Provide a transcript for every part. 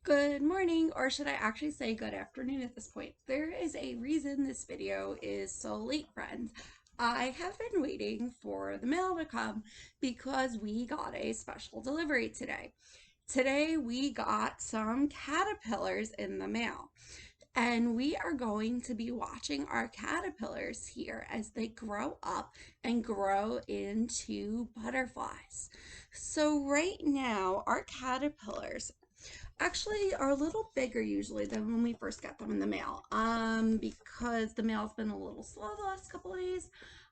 Good morning, or should I actually say good afternoon at this point? There is a reason this video is so late, friends. I have been waiting for the mail to come because we got a special delivery today. Today we got some caterpillars in the mail, and we are going to be watching our caterpillars here as they grow up and grow into butterflies. So right now, our caterpillars actually are a little bigger usually than when we first get them in the mail. Because the mail's been a little slow the last couple of days.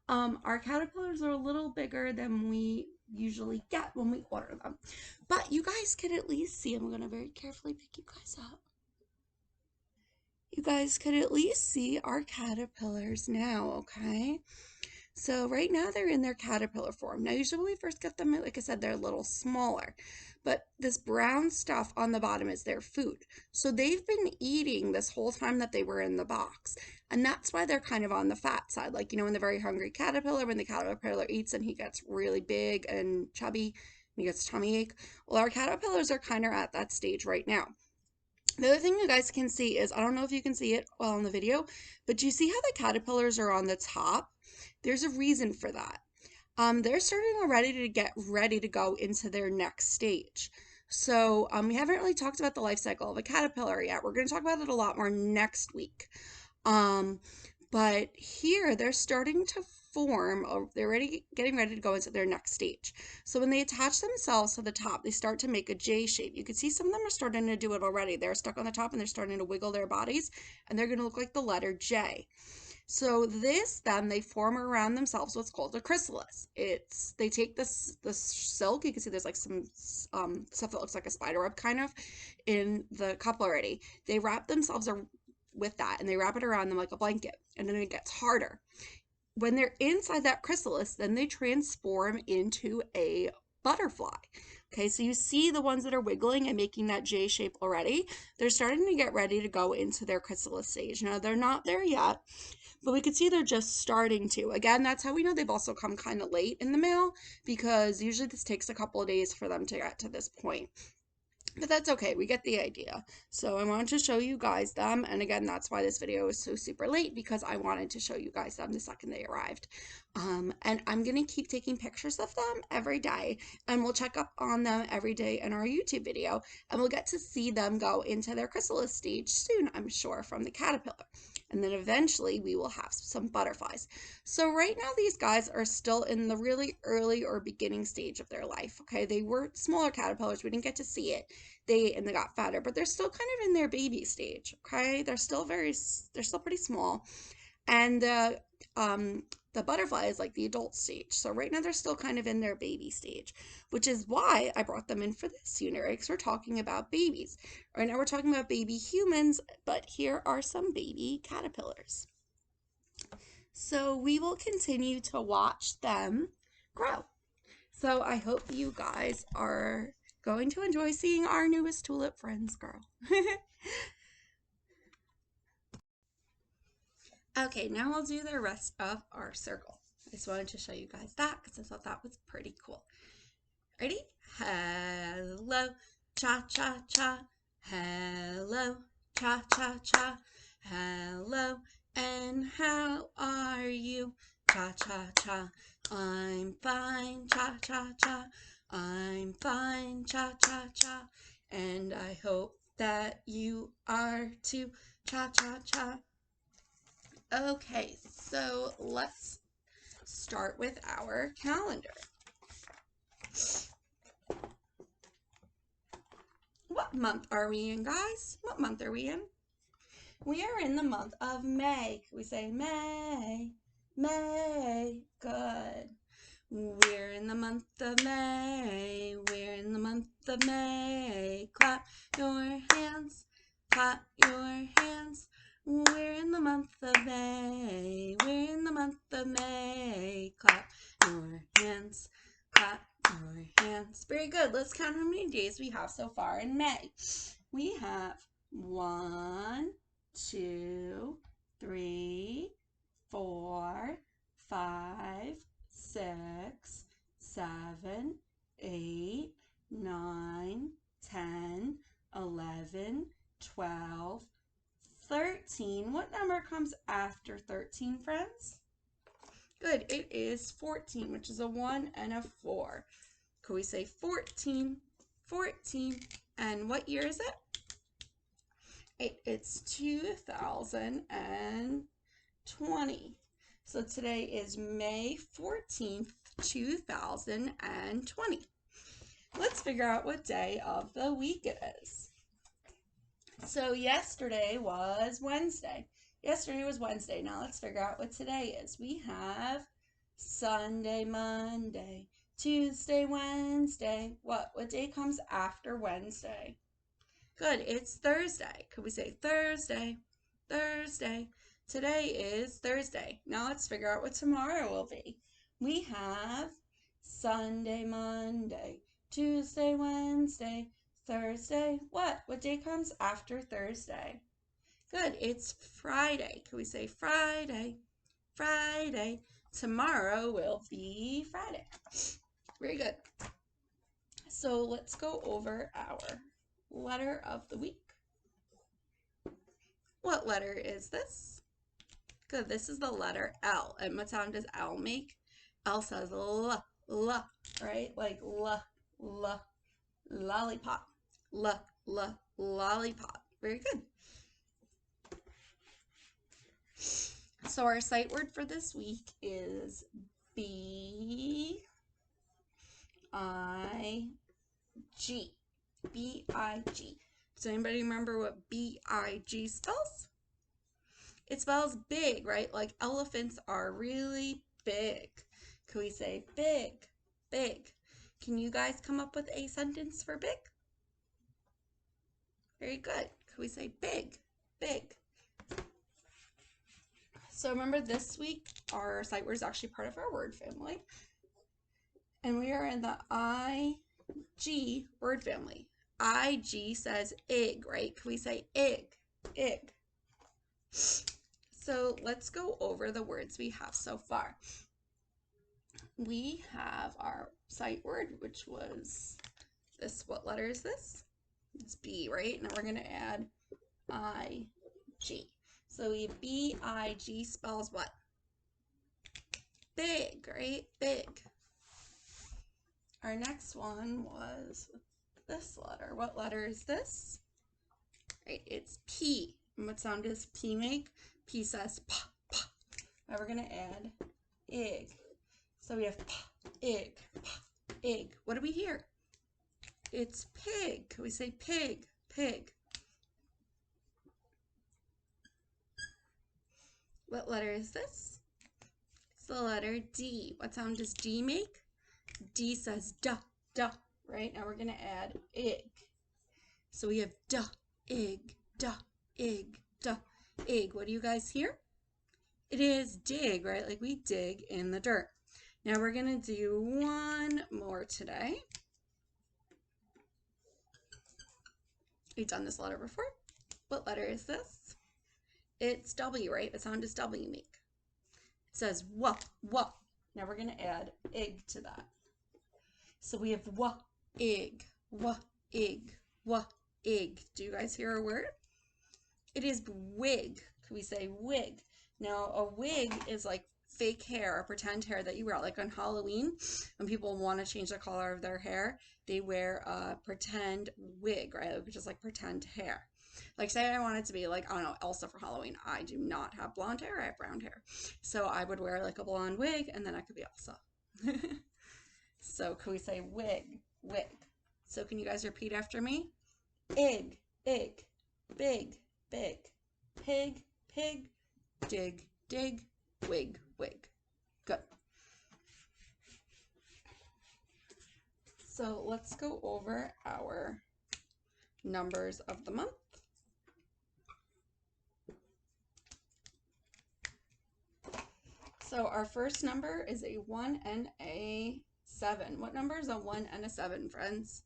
Our caterpillars are a little bigger than we usually get when we order them. But you guys can at least see, I'm gonna very carefully pick you guys up. You guys could at least see our caterpillars now, okay? So right now they're in their caterpillar form. Now usually when we first get them, like I said, they're a little smaller, but this brown stuff on the bottom is their food. So they've been eating this whole time that they were in the box. And that's why they're kind of on the fat side. Like, in the very hungry caterpillar, when the caterpillar eats and he gets really big and chubby, and he gets tummy ache. Well, our caterpillars are kind of at that stage right now. The other thing you guys can see is, I don't know if you can see it well in the video, but do you see how the caterpillars are on the top? There's a reason for that. They're starting already to get ready to go into their next stage. So we haven't really talked about the life cycle of a caterpillar yet. We're going to talk about it a lot more next week. Um, but here they're starting to form, or they're getting ready to go into their next stage. So when they attach themselves to the top, they start to make a J shape. You can see some of them are starting to do it already. They're stuck on the top and they're starting to wiggle their bodies, and they're going to look like the letter J. So this, then they form around themselves what's called a chrysalis. They take this silk. You can see there's like some stuff that looks like a spider web kind of in the cup already. They wrap themselves with that, and they wrap it around them like a blanket, and then it gets harder. When they're inside that chrysalis, then they transform into a butterfly. Okay, so you see the ones that are wiggling and making that J shape already. They're starting to get ready to go into their chrysalis stage. Now, they're not there yet, but we can see they're just starting to. Again, that's how we know they've also come kind of late in the mail, because usually this takes a couple of days for them to get to this point. But that's okay, we get the idea. So I wanted to show you guys them, and again, that's why this video is so super late, because I wanted to show you guys them the second they arrived. And I'm gonna keep taking pictures of them every day, and we'll check up on them every day in our YouTube video, and we'll get to see them go into their chrysalis stage soon, I'm sure, from the caterpillar. And then eventually we will have some butterflies. So right now these guys are still in the really early or beginning stage of their life, okay? They were smaller caterpillars, we didn't get to see it. They got fatter, but they're still kind of in their baby stage, okay? They're still pretty small. And the butterfly is like the adult stage. So right now they're still kind of in their baby stage, which is why I brought them in for this unit, right? Because we're talking about babies. Right now we're talking about baby humans, but here are some baby caterpillars. So we will continue to watch them grow. So I hope you guys are going to enjoy seeing our newest tulip friends grow. Okay, now we'll do the rest of our circle. I just wanted to show you guys that because I thought that was pretty cool. Ready? Hello, cha-cha-cha. Hello, cha-cha-cha. Hello, and how are you? Cha-cha-cha. I'm fine, cha-cha-cha. I'm fine, cha-cha-cha. And I hope that you are too, cha-cha-cha. Okay, so let's start with our calendar. What month are we in, guys? What month are we in? We are in the month of May. We say May, May. Good. We're in the month of May. We're in the month of May. Clap your hands. Clap your hands. We're in the month of May. We're in the month of May. Clap your hands. Clap your hands. Very good. Let's count how many days we have so far in May. We have 1, 2, 3, 4, 5, 6, 7, 8, 9, 10, 11, 12, 13. What number comes after 13, friends? Good, it is 14, which is a 1 and a 4. Could we say 14, 14, and what year is it? It's 2020. So today is May 14th, 2020. Let's figure out what day of the week it is. So yesterday was Wednesday. Yesterday was Wednesday. Now let's figure out what today is. We have Sunday, Monday, Tuesday, Wednesday. What day comes after Wednesday? Good, it's Thursday. Could we say Thursday, Thursday? Today is Thursday. Now let's figure out what tomorrow will be. We have Sunday, Monday, Tuesday, Wednesday, Thursday. What day comes after Thursday? Good, it's Friday. Could we say Friday, Friday? Tomorrow will be Friday. Very good. So let's go over our letter of the week. What letter is this? Good, this is the letter L. And what sound does L make? L says l, right? Like lollipop. Lollipop. Very good. So our sight word for this week is B-I-G. B-I-G. Does anybody remember what B-I-G spells? It spells big, right? Like elephants are really big. Can we say big, big? Can you guys come up with a sentence for big? Very good. Can we say big, big? So remember this week, our sight word is actually part of our word family. And we are in the I-G word family. I-G says egg, right? Can we say egg, egg? So let's go over the words we have so far. We have our sight word, which was this. What letter is this? It's B, right? Now we're going to add I-G. So B-I-G spells what? Big, right? Big. Our next one was this letter. What letter is this? Right, it's P. And what sound does P make? P says p, p. Now we're going to add egg. So we have p, egg, p, egg. What do we hear? It's pig. Can we say pig, pig? What letter is this? It's the letter D. What sound does D make? D says duh, duh, right? Now we're going to add egg. So we have duh, egg, duh, egg, duh, egg. What do you guys hear? It is dig, right? Like we dig in the dirt. Now we're going to do one more today. We've done this letter before. What letter is this? It's W, right? What sound does W make? It says wah, wah. Now we're going to add egg to that. So we have wah, egg, wah, egg, wah, egg. Do you guys hear a word? It is wig. Can we say wig? Now a wig is like fake hair or pretend hair that you wear. Like on Halloween, when people want to change the color of their hair, they wear a pretend wig, right? Which is like pretend hair. Like say I wanted to be like, I don't know, Elsa for Halloween. I do not have blonde hair, I have brown hair. So I would wear like a blonde wig and then I could be Elsa. So can we say wig, wig? So can you guys repeat after me? Egg, egg, big, big, pig, pig, dig, dig, wig, wig. Good. So let's go over our numbers of the month. So our first number is a 1 and a 7. What number is a 1 and a 7, friends?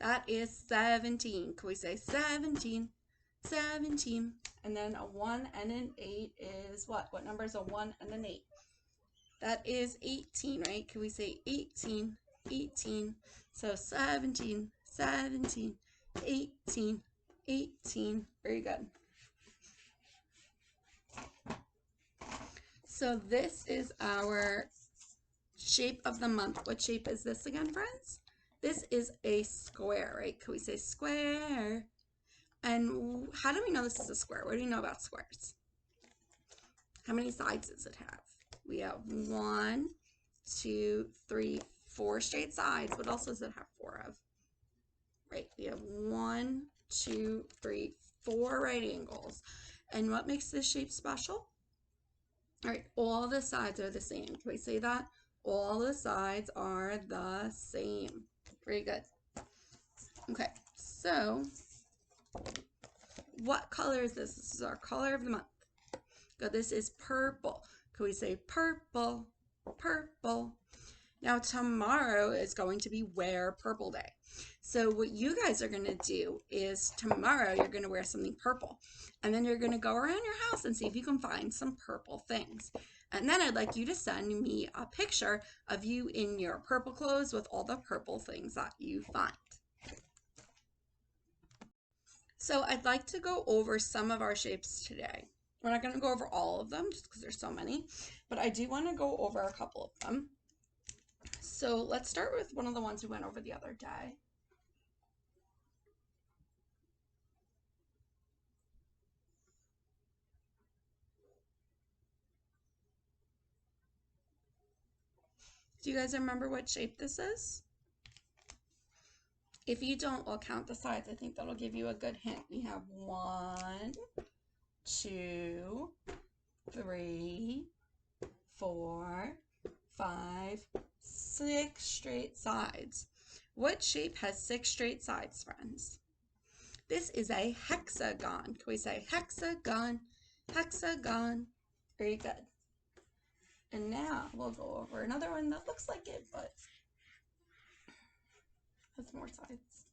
That is 17. Can we say 17? 17. And then a 1 and an 8 is what? What number is a 1 and an 8? That is 18, right? Can we say 18? 18. So 17, 17, 18, 18. Very good. So this is our shape of the month. What shape is this again, friends? This is a square, right? Can we say square? And how do we know this is a square? What do we know about squares? How many sides does it have? We have 1, 2, 3, 4 straight sides. What else does it have 4 of? Right, we have 1, 2, 3, 4 right angles. And what makes this shape special? All right, all the sides are the same. Can we say that? All the sides are the same. Very good. Okay, so what color is this? This is our color of the month. Good, this is purple. Can we say purple, purple? Now tomorrow is going to be Wear Purple Day. So what you guys are going to do is tomorrow you're going to wear something purple. And then you're going to go around your house and see if you can find some purple things. And then I'd like you to send me a picture of you in your purple clothes with all the purple things that you find. So I'd like to go over some of our shapes today. We're not going to go over all of them just because there's so many, but I do want to go over a couple of them. So let's start with one of the ones we went over the other day. Do you guys remember what shape this is? If you don't, I'll count the sides. I think that'll give you a good hint. We have 1, 2, 3, 4, 5, 6 straight sides. What shape has 6 straight sides, friends? This is a hexagon. Can we say hexagon, hexagon? Very good. And now we'll go over another one that looks like it, but has more sides.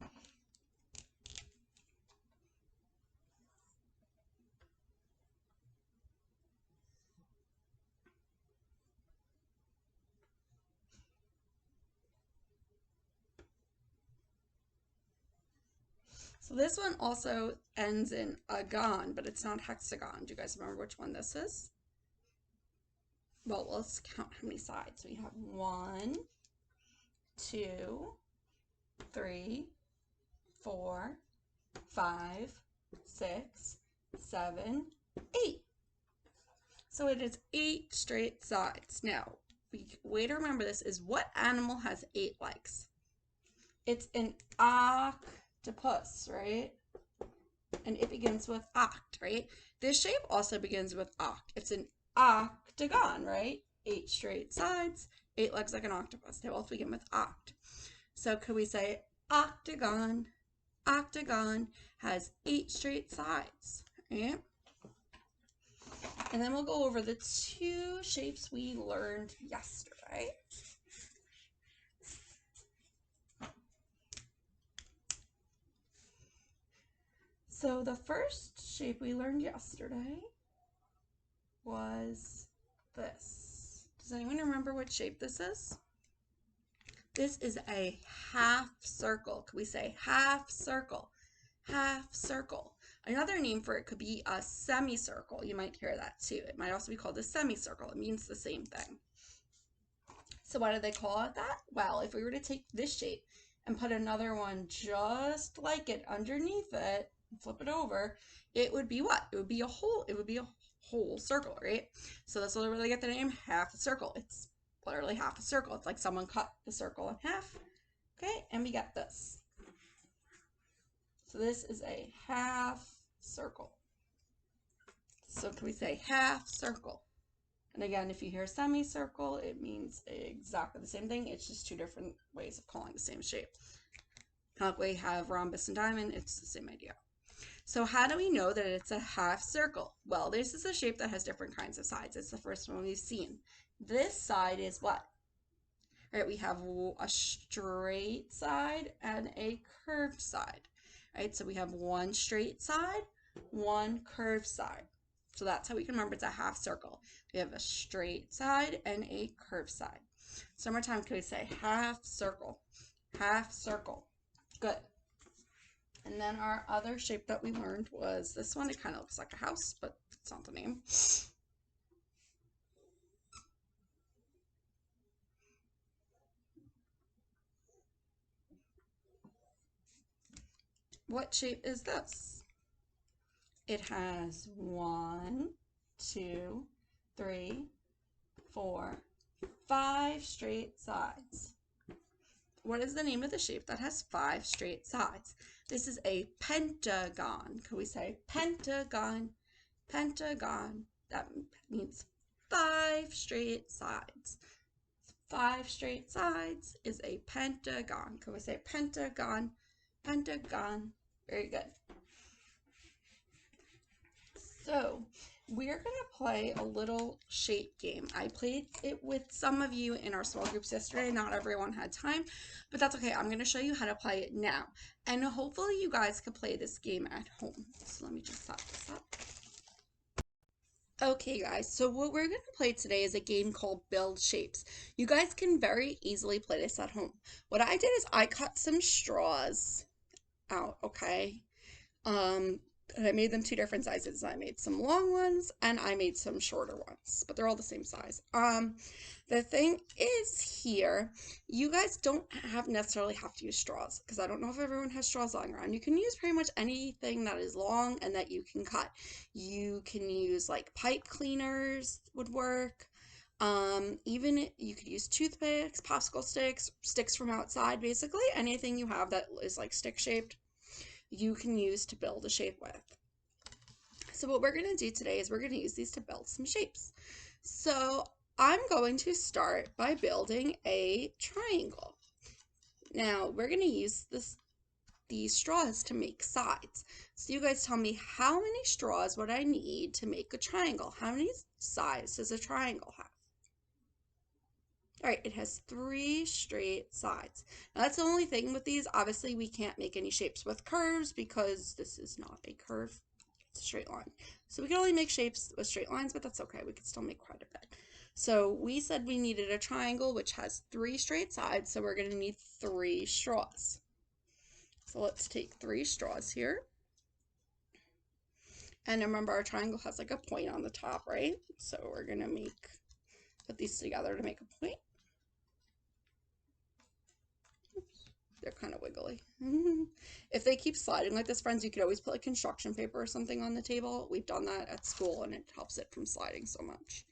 So this one also ends in agon, but it's not hexagon. Do you guys remember which one this is? Well, let's count how many sides. We have 1, 2, 3, 4, 5, 6, 7, 8. So it is 8 straight sides. Now, the way to remember this is what animal has 8 legs? It's an octopus, right? And it begins with oct, right? This shape also begins with oct. It's an octagon, right? 8 straight sides, 8 legs like an octopus. They both begin with oct. So could we say octagon? Octagon has 8 straight sides, right? And then we'll go over the 2 shapes we learned yesterday. So the first shape we learned yesterday was this. Does anyone remember what shape this is? This is a half circle. Could we say half circle? Half circle. Another name for it could be a semicircle. You might hear that too. It might also be called a semicircle. It means the same thing. So why do they call it that? Well, if we were to take this shape and put another one just like it underneath it, flip it over, it would be what? It would be a whole, whole circle, right? So that's where they get the name half a circle. It's literally half a circle. It's like someone cut the circle in half. Okay, and we get this. So this is a half circle. So can we say half circle? And again, if you hear semicircle, it means exactly the same thing. It's just 2 different ways of calling the same shape. Kind of like we have rhombus and diamond, it's the same idea. So how do we know that it's a half circle? Well, this is a shape that has different kinds of sides. It's the first one we've seen. This side is what? Right, we have a straight side and a curved side. Right, so we have one straight side, one curved side. So that's how we can remember it's a half circle. We have a straight side and a curved side. So one more time, can we say half circle? Half circle. Good. And then our other shape that we learned was this one. It kind of looks like a house, but it's not the name. What shape is this? It has 1, 2, 3, 4, 5 straight sides. What is the name of the shape that has 5 straight sides? This is a pentagon. Can we say pentagon? Pentagon. That means 5 straight sides. 5 straight sides is a pentagon. Can we say pentagon? Pentagon. Very good. So we're going to play a little shape game. I played it with some of you in our small groups yesterday. Not everyone had time, but that's okay. I'm going to show you how to play it now. And hopefully you guys can play this game at home. So let me just set this up. Okay guys, so what we're going to play today is a game called Build Shapes. You guys can very easily play this at home. What I did is I cut some straws out, okay? And I made them 2 different sizes. I made some long ones and I made some shorter ones, but they're all the same size. The thing is here, you guys don't necessarily have to use straws because I don't know if everyone has straws lying around. You can use pretty much anything that is long and that you can cut. You can use like pipe cleaners would work. Even you could use toothpicks, popsicle sticks, sticks from outside, basically anything you have that is like stick shaped you can use to build a shape with. So what we're going to do today is we're going to use these to build some shapes. So I'm going to start by building a triangle. Now we're going to use these straws to make sides. So you guys tell me, how many straws would I need to make a triangle? How many sides does a triangle have? All right, it has 3 straight sides. Now that's the only thing with these. Obviously, we can't make any shapes with curves because this is not a curve. It's a straight line. So we can only make shapes with straight lines, but that's okay. We can still make quite a bit. So we said we needed a triangle which has 3 straight sides, so we're going to need 3 straws. So let's take 3 straws here. And remember, our triangle has like a point on the top, right? So we're going to put these together to make a point. They're kind of wiggly. If they keep sliding like this, friends, you could always put like construction paper or something on the table. We've done that at school and it helps it from sliding so much.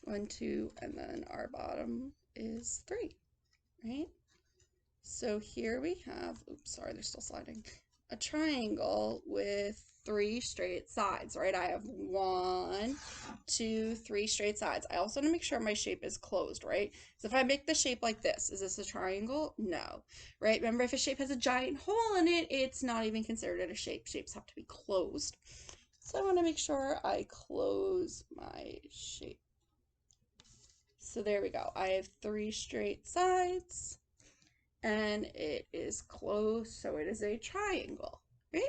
1, 2, and then our bottom is 3, right? So here we have, oops, sorry, they're still sliding, a triangle with 3 straight sides, right? I have 1, 2, 3 straight sides. I also want to make sure my shape is closed, right? So if I make the shape like this, is this a triangle? No, right? Remember, if a shape has a giant hole in it, it's not even considered a shape. Shapes have to be closed. So I want to make sure I close my shape. So there we go. I have 3 straight sides and it is closed, so it is a triangle, right?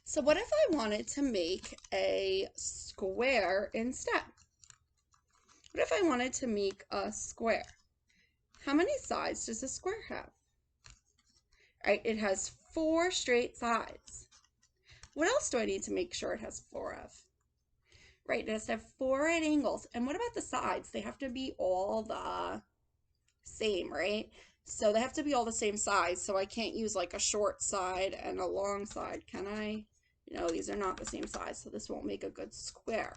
So what if I wanted to make a square instead? What if I wanted to make a square? How many sides does a square have? Right, it has 4 straight sides. What else do I need to make sure it has 4 of? Right, it has to have 4 right angles. And what about the sides? They have to be all the same, right? So they have to be all the same size. So I can't use like a short side and a long side, can I? No, these are not the same size, so this won't make a good square.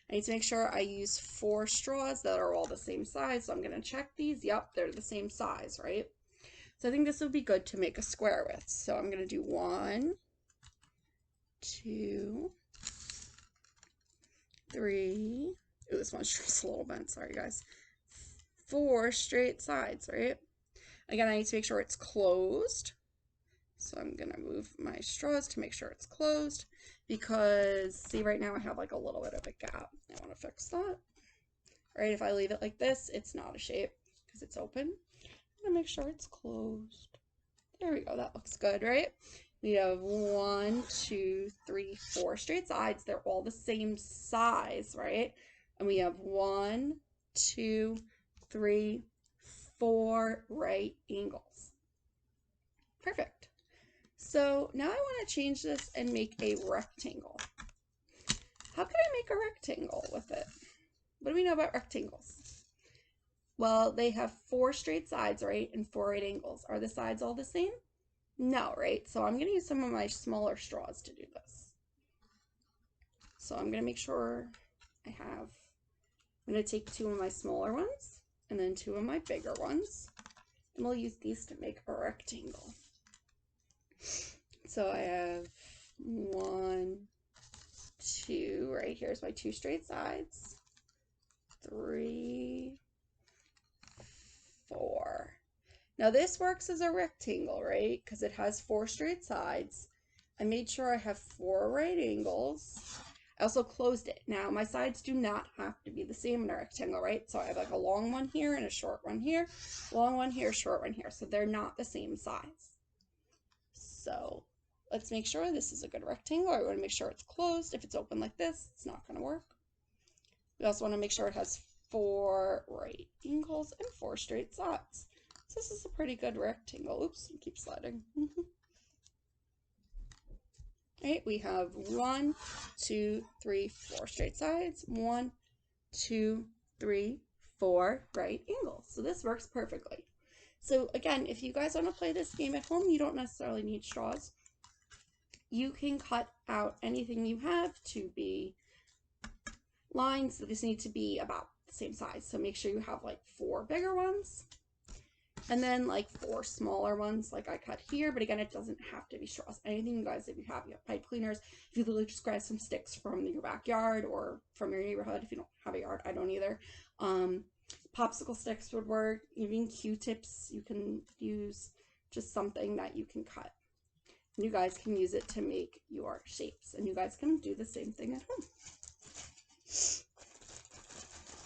I need to make sure I use 4 straws that are all the same size. So I'm going to check these. Yep, they're the same size, right? So I think this would be good to make a square with. So I'm going to do 1, 2, 3. Ooh, this one's just a little bent. Sorry, guys. 4 straight sides, right? Again, I need to make sure it's closed. So I'm going to move my straws to make sure it's closed because, see, right now I have like a little bit of a gap. I want to fix that. Right, if I leave it like this, it's not a shape because it's open. I'm going to make sure it's closed. There we go. That looks good, right? We have 1, 2, 3, 4 straight sides. They're all the same size, right? And we have 1, 2, 3, 4 right angles. Perfect. So now I want to change this and make a rectangle. How can I make a rectangle with it? What do we know about rectangles? Well, they have 4 straight sides, right, and 4 right angles. Are the sides all the same? No, right? So I'm going to use some of my smaller straws to do this. So I'm going to make sure I'm going to take 2 of my smaller ones and then 2 of my bigger ones. And we'll use these to make a rectangle. So I have 1, 2, right here's my 2 straight sides, 3, 4. Now this works as a rectangle, right? Because it has 4 straight sides. I made sure I have 4 right angles. I also closed it. Now my sides do not have to be the same in a rectangle, right? So I have like a long one here and a short one here, long one here, short one here. So they're not the same size. So let's make sure this is a good rectangle. I want to make sure it's closed. If it's open like this, it's not going to work. We also want to make sure it has 4 right angles and 4 straight sides. So this is a pretty good rectangle. Oops, it keeps sliding. Right, we have 1, 2, 3, 4 straight sides. 1, 2, 3, 4 right angles. So this works perfectly. So again, if you guys want to play this game at home, you don't necessarily need straws. You can cut out anything you have to be lines. So these need to be about the same size. So make sure you have like 4 bigger ones and then like 4 smaller ones like I cut here. But again, it doesn't have to be straws. Anything you guys, if you have pipe cleaners, if you literally just grab some sticks from your backyard or from your neighborhood, if you don't have a yard, I don't either. Popsicle sticks would work. Even Q-tips, you can use just something that you can cut. And you guys can use it to make your shapes, and you guys can do the same thing at home.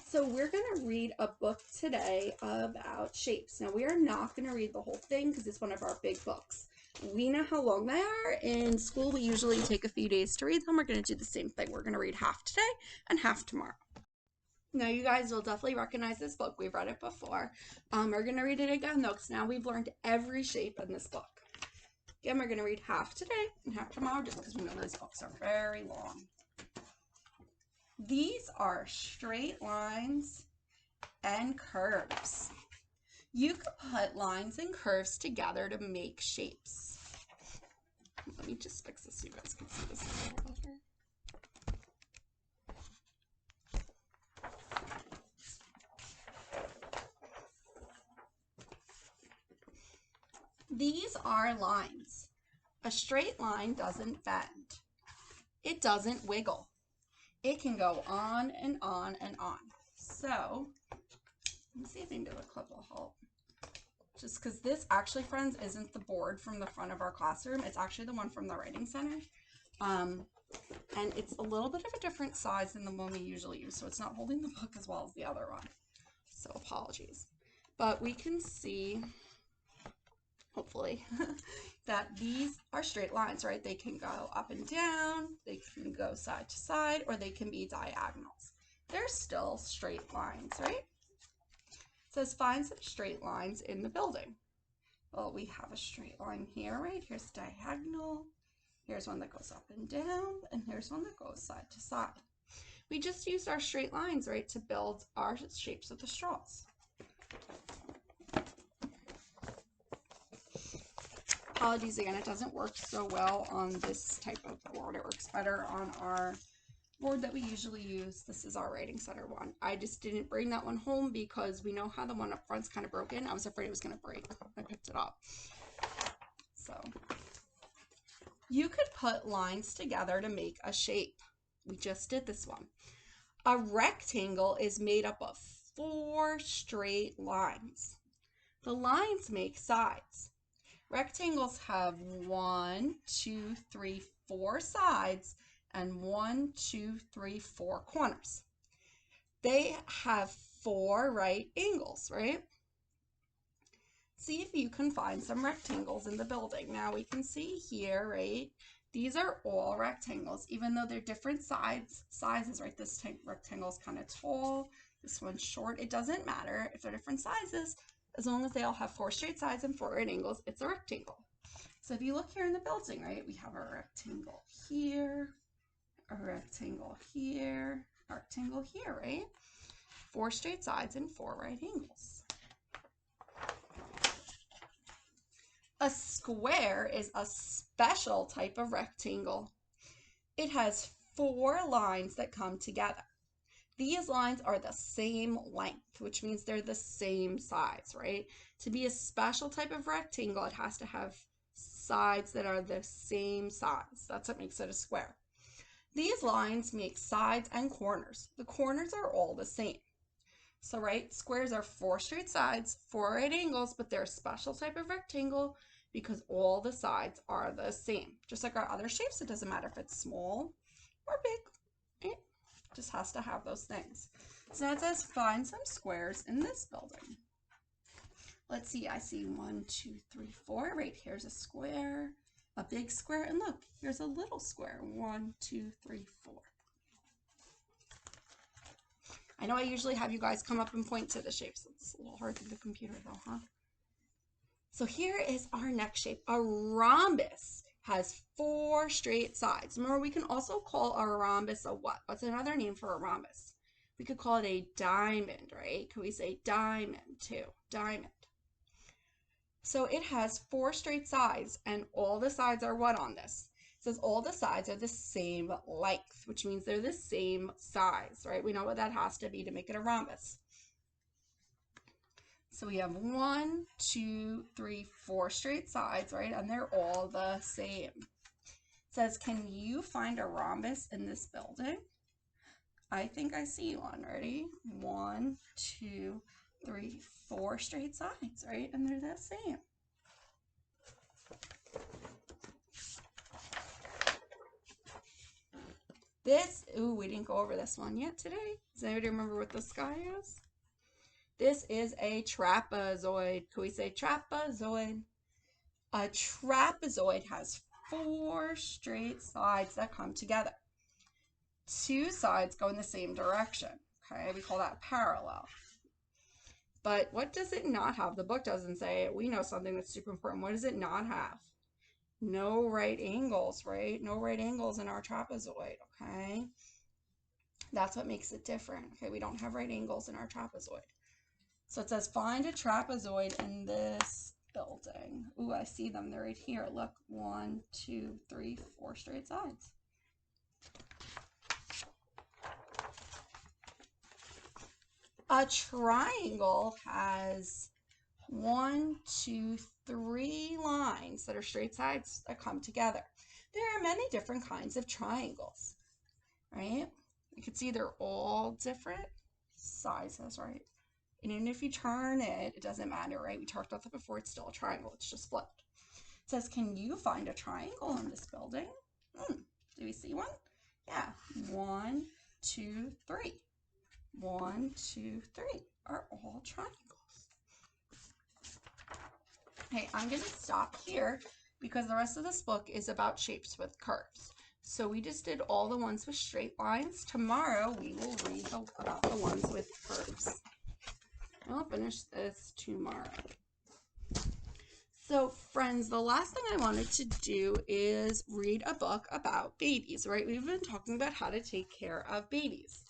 So we're going to read a book today about shapes. Now we are not going to read the whole thing because it's one of our big books. We know how long they are. In school we usually take a few days to read them. We're going to do the same thing. We're going to read half today and half tomorrow. Now you guys will definitely recognize this book. We've read it before. We're going to read it again though, because now we've learned every shape in this book. Again, we're going to read half today and half tomorrow just because we know these books are very long. These are straight lines and curves. You could put lines and curves together to make shapes. Let me just fix this so you guys can see this a little better. These are lines. A straight line doesn't bend. It doesn't wiggle. It can go on and on and on. So, let me see if maybe the clip will help. Just because this actually, friends, isn't the board from the front of our classroom. It's actually the one from the writing center. And it's a little bit of a different size than the one we usually use. So it's not holding the book as well as the other one. So apologies. But we can see, hopefully, that these are straight lines, right? They can go up and down, they can go side to side, or they can be diagonals. They're still straight lines, right? It says find some straight lines in the building. Well, we have a straight line here, right? Here's diagonal. Here's one that goes up and down, and here's one that goes side to side. We just used our straight lines, right, to build our shapes of the straws. Apologies again, it doesn't work so well on this type of board. It works better on our board that we usually use. This is our writing center one. I just didn't bring that one home because we know how the one up front's kind of broken. I was afraid it was going to break. I picked it up. So you could put lines together to make a shape. We just did this one. A rectangle is made up of 4 straight lines. The lines make sides. Rectangles have 1, 2, 3, 4 sides and 1, 2, 3, 4 corners. They have 4 right angles, right? See if you can find some rectangles in the building. Now we can see here, right? These are all rectangles, even though they're different sizes, right? This rectangle is kind of tall, this one's short. It doesn't matter if they're different sizes. As long as they all have 4 straight sides and 4 right angles, it's a rectangle. So if you look here in the building, right, we have a rectangle here, a rectangle here, a rectangle here, right? 4 straight sides and 4 right angles. A square is a special type of rectangle. It has 4 lines that come together. These lines are the same length, which means they're the same size, right? To be a special type of rectangle, it has to have sides that are the same size. That's what makes it a square. These lines make sides and corners. The corners are all the same. So, right, squares are 4 straight sides, 4 right angles, but they're a special type of rectangle because all the sides are the same. Just like our other shapes, it doesn't matter if it's small or big. It just has to have those things. So now it says find some squares in this building. Let's see, I see 1, 2, 3, 4. Right, here's a square, a big square, and look, here's a little square. 1, 2, 3, 4. I know I usually have you guys come up and point to the shapes. It's a little hard through the computer though, huh? So here is our next shape. A rhombus has 4 straight sides. Remember, we can also call a rhombus a what? What's another name for a rhombus? We could call it a diamond, right? Could we say diamond too? Diamond. So it has 4 straight sides, and all the sides are what on this? It says all the sides are the same length, which means they're the same size, right? We know what that has to be to make it a rhombus. So we have 1, 2, 3, 4 straight sides, right? And they're all the same. It says, can you find a rhombus in this building? I think I see one. Ready? 1, 2, 3, 4 straight sides, right? And they're the same. We didn't go over this one yet today. Does anybody remember what the sky is? This is a trapezoid. Can we say trapezoid? A trapezoid has 4 straight sides that come together. 2 sides go in the same direction. Okay, we call that parallel. But what does it not have? The book doesn't say it. We know something that's super important. What does it not have? No right angles, right? No right angles in our trapezoid, okay? That's what makes it different. Okay, we don't have right angles in our trapezoid. So it says find a trapezoid in this building. Ooh, I see them. They're right here. Look, 1, 2, 3, 4 straight sides. A triangle has 1, 2, 3 lines that are straight sides that come together. There are many different kinds of triangles, right? You can see they're all different sizes, right? And even if you turn it, it doesn't matter, right? We talked about that before. It's still a triangle. It's just flipped. It says, can you find a triangle in this building? Do we see one? Yeah. 1, 2, 3. 1, 2, 3 are all triangles. Okay, I'm going to stop here because the rest of this book is about shapes with curves. So we just did all the ones with straight lines. Tomorrow we will read about the ones with curves. I'll finish this tomorrow. So friends, the last thing I wanted to do is read a book about babies, right? We've been talking about how to take care of babies.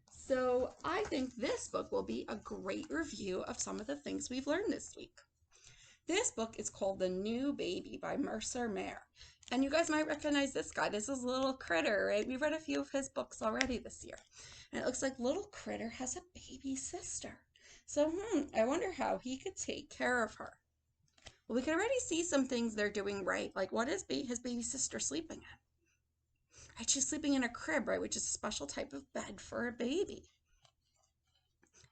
So I think this book will be a great review of some of the things we've learned this week. This book is called The New Baby by Mercer Meyer. And you guys might recognize this guy. This is Little Critter, right? We've read a few of his books already this year. And it looks like Little Critter has a baby sister. So, I wonder how he could take care of her. Well, we can already see some things they're doing right. Like, what is his baby sister sleeping in? Right, she's sleeping in a crib, right, which is a special type of bed for a baby.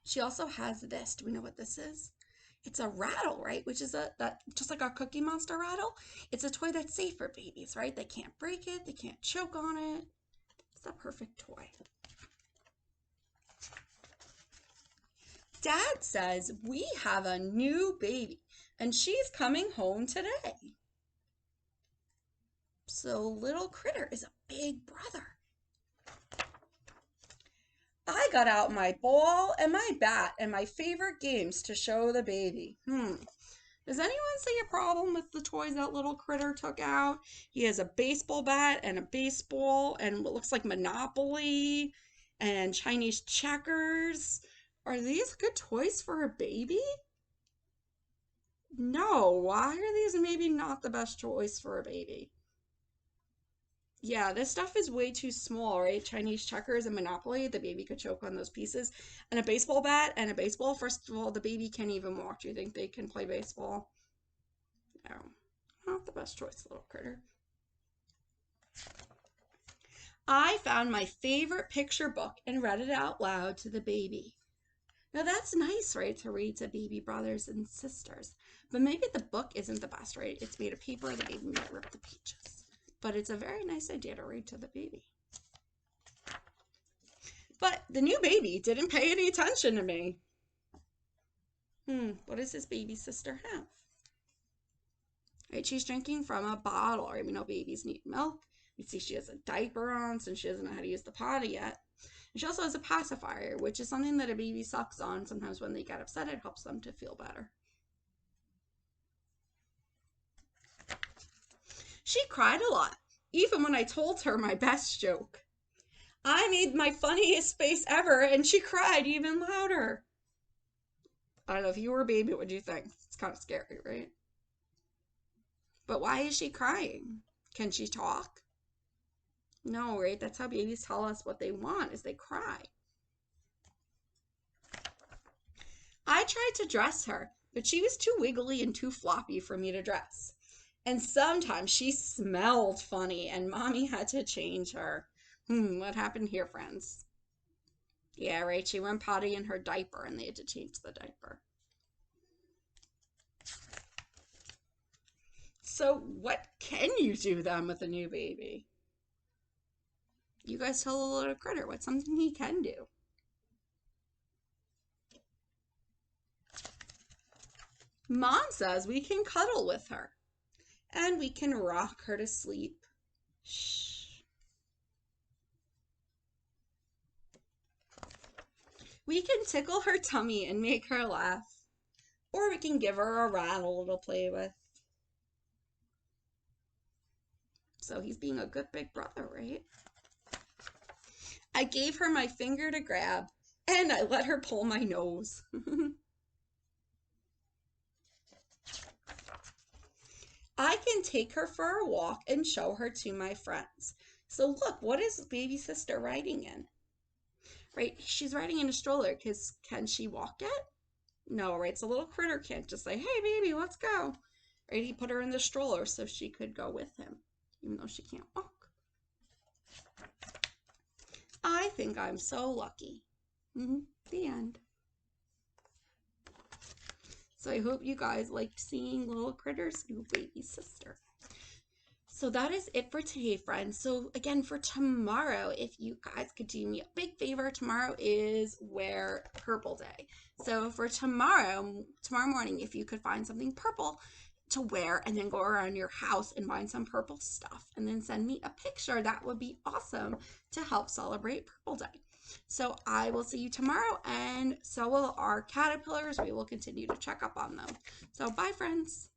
She also has this. Do we know what this is? It's a rattle, right, which is just like our Cookie Monster rattle. It's a toy that's safe for babies, right? They can't break it. They can't choke on it. It's a perfect toy. Dad says we have a new baby, and she's coming home today. So Little Critter is a big brother. I got out my ball and my bat and my favorite games to show the baby. Does anyone see a problem with the toys that little critter took out? He has a baseball bat and a baseball and what looks like Monopoly and Chinese checkers. Are these good toys for a baby? No. Why are these maybe not the best choice for a baby? Yeah, this stuff is way too small, right? Chinese checkers and Monopoly, the baby could choke on those pieces. And a baseball bat and a baseball, first of all, the baby can't even walk. Do you think they can play baseball? No. Not the best choice, little critter. I found my favorite picture book and read it out loud to the baby. Now that's nice, right, to read to baby brothers and sisters. But maybe the book isn't the best, right? It's made of paper, the baby might rip the pages. But it's a very nice idea to read to the baby. But the new baby didn't pay any attention to me. What does this baby sister have? Right, she's drinking from a bottle. Right, we know babies need milk. We see she has a diaper on since she doesn't know how to use the potty yet. And she also has a pacifier, which is something that a baby sucks on. Sometimes when they get upset, it helps them to feel better. She cried a lot, even when I told her my best joke. I made my funniest face ever, and she cried even louder. I don't know, if you were a baby, what would you think? It's kind of scary, right? But why is she crying? Can she talk? No, right? That's how babies tell us what they want, is they cry. I tried to dress her, but she was too wiggly and too floppy for me to dress. And sometimes she smelled funny, and mommy had to change her. What happened here, friends? Yeah, right. She went potty in her diaper, and they had to change the diaper. So, what can you do then with a new baby? You guys tell the little critter what's something he can do. Mom says we can cuddle with her, and we can rock her to sleep. Shh. We can tickle her tummy and make her laugh, or we can give her a rattle to play with. So he's being a good big brother, right? I gave her my finger to grab, and I let her pull my nose. I can take her for a walk and show her to my friends. So look, what is baby sister riding in? Right, she's riding in a stroller because can she walk yet? No, right, so little critter can't just say, hey baby, let's go. Right, he put her in the stroller so she could go with him, even though she can't walk. I think I'm so lucky. The end. So I hope you guys liked seeing little critter's new baby sister. So that is it for today, friends. So again, for tomorrow, if you guys could do me a big favor, tomorrow is Wear Purple Day. So for tomorrow morning, if you could find something purple to wear and then go around your house and find some purple stuff and then send me a picture, that would be awesome to help celebrate Purple Day. So I will see you tomorrow, and so will our caterpillars. We will continue to check up on them. So bye, friends.